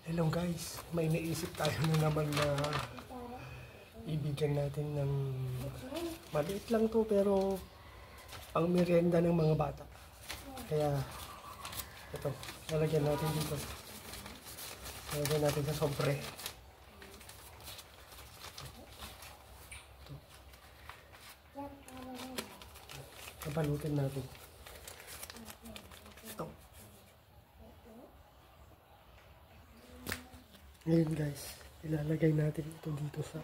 Hello guys, may naisip tayo na naman na ibigyan natin ng maliit lang to pero pang merienda ng mga bata. Kaya ito, lalagyan natin dito. Lalagyan natin sa sobre. Nabalutin natin. Ito. Ngayon guys, ilalagay natin ito dito sa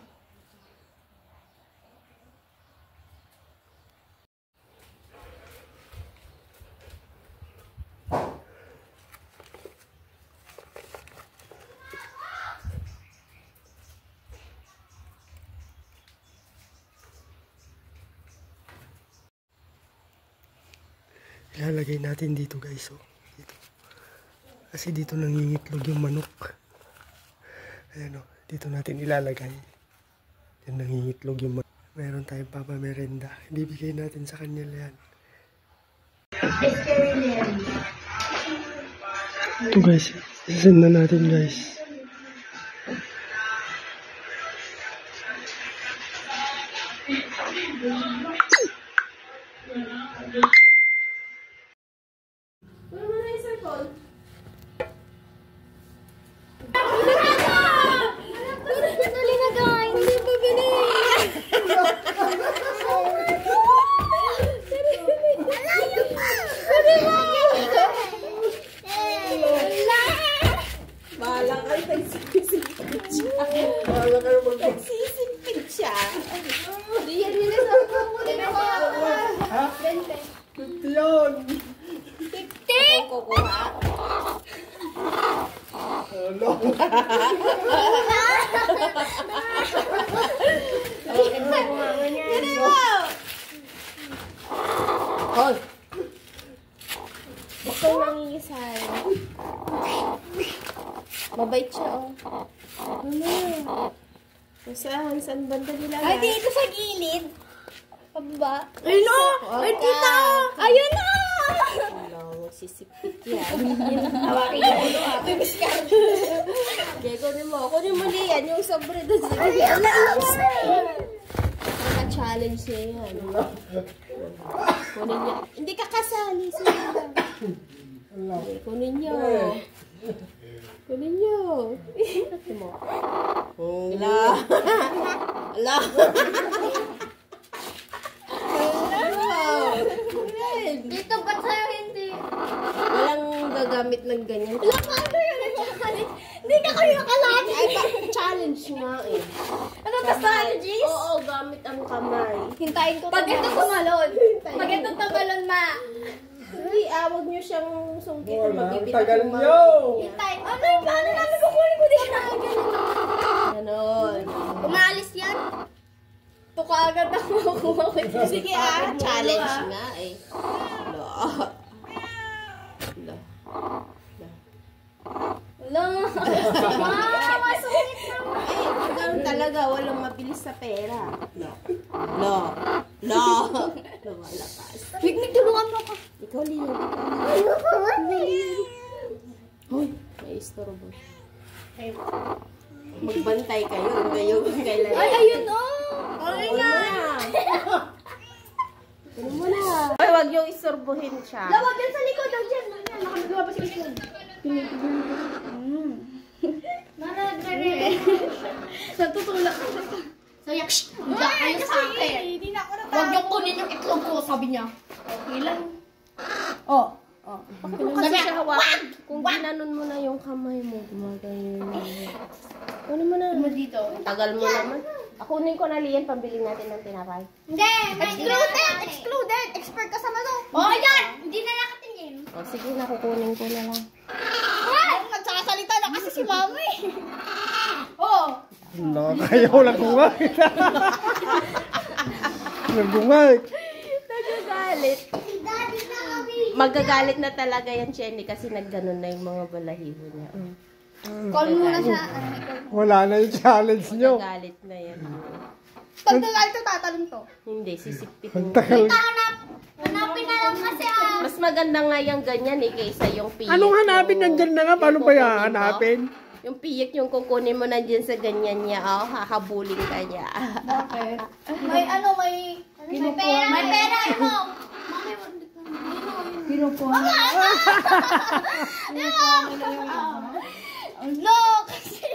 ilalagay natin dito guys, oh. Dito. Kasi dito nangingitlog yung manok. Ayan o, dito natin ilalagay. Yan nangingitlog yung manok. Meron tayong papamerenda. Bibigay natin sa kanya yan. Ito guys, isend na natin guys. Nagsisipid siya. Diyan nila sa ha? 50 yun! 50? Kukuha. Hello! Hoy! Gusto nangingisay. Mabait siya, oh. Ano? Saan banda nila? Ay, dito sa gilid. Pababa. Ay, no! Ay, tita! Ayun na! Ano, magsisipit yan. Hawakin niyo ulo ha. Okay, kunin mo yan. Yung sobre doon. Ay, Naka-challenge niya yan. Kunin niya. Hindi ka kasali. Kunin niyo. Kunin niyo. Ito mo. Ala. Ala. dito ba't sa'yo hindi? Walang gagamit ng ganyan. Wala pa ano yun? Hindi ka kayo nakalagi. Ay, challenge nga eh. Ano ka strategies? Oo, gamit ang kamay. Hintayin ko. Pag ito tumalon. Pag ito tumalon, ma. Hindi, wag niyo siyang sungkitin. Walang Mabibitak tagal yung niyo. Hintayin. Ano yung paano namin kukunin ko din? Ganon. Umaalis yan? Tuka agad ako makuha ko. Sige challenge nga eh. Lo. Lo. Wala. Masungit naman. Eh, ganun talaga. Walang mabilis sa pera. Lo. Lo. Lo. Lumalakas. Bignig, tulungan mo ako. Ikaw, Leo. Hoy, may istorbo. Magbantay kayo. Kailan. Ay, ayun o. Ay, nga. Ano mo na? Ay, wag yung istorbohin siya. Lawag yan sa likod. Diyan. Nakamagawa pa sa likod. Maragare. Natutulak ka siya. Sayak, hindi kayo sa akin. Huwag yung kunin yung itlog ko, sabi niya. Okay lang. Oh. Kasi siya hawakan. Kung ginanon mo na yung kamay mo, gumagayon mo. Kunin mo na. Dito. Tagal mo naman. Kunin ko na liyan, pambili natin ng tinapay. Hindi. Excluded. Excluded. Expert ka sa malo. Oh, yan. Hindi na nakatingin. O, sige na, kukunin ko na lang. Ay! Nagsasalita na kasi si mami. Oh. Nakakayaw lang gumay. Naggumay. Nagagalit. Magagalit na talaga yan, Chenny, kasi nagganon na yung mga balahibo niya. Call mo na siya. Wala na yung challenge nyo. Magagalit na yan. Pag nagalit to, tatalon to. Hindi, sisipit mo. Tagal. Hanapin na lang kasi Mas maganda nga yung ganyan eh, kaysa yung piyet. Anong hanapin? Nandyan na nga. Paano ba yan hanapin? Yung piyik yung kukunin mo na dyan sa ganyan niya. Oh, hahabulin ka niya. Bakit? May pera. May pera mo. Mami, kinukuha. No, kasi.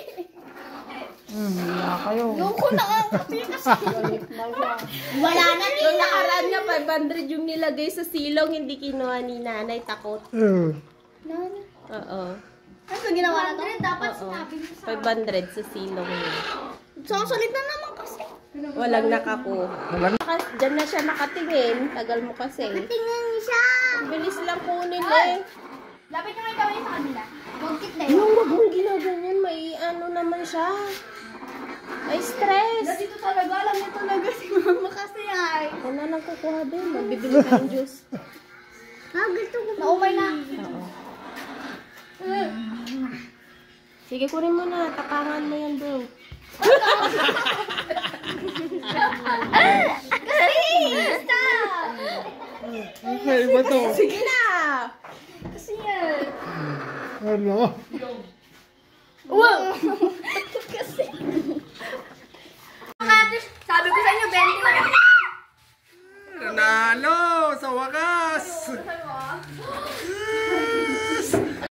Wala kayo. Loko na nga kasi. Wala na Yung nakaraan nga, 500 yung nilagay sa silong, hindi kinuha ni nanay, takot. Oo. Ano ginawa na to? Dapat Oo. sinabi mo sa 500 sa silong yun. Sasalit na naman kasi. Walang nakakuha. Diyan na siya nakatingin. Tagal mo kasi. Tingnan niyo siya. Ang bilis lang kunin eh. Lapit nyo kayo gawin sa kanila. Bugkit na Yung wag mong ginaganyan, may ano naman siya. May stress. Dito talaga, alam niyo talaga si mama kasi ay. Ako na lang kukuha din. Magbibili ka ng juice. Gusto ko. Naumay na. Oo. Sige, kunin mo na. Tapangan mo yan, bro. Stop! Okay, ba to? Sige na! Kasi yan. Ano? Wow! Kasi. Sabi ko sa inyo, 20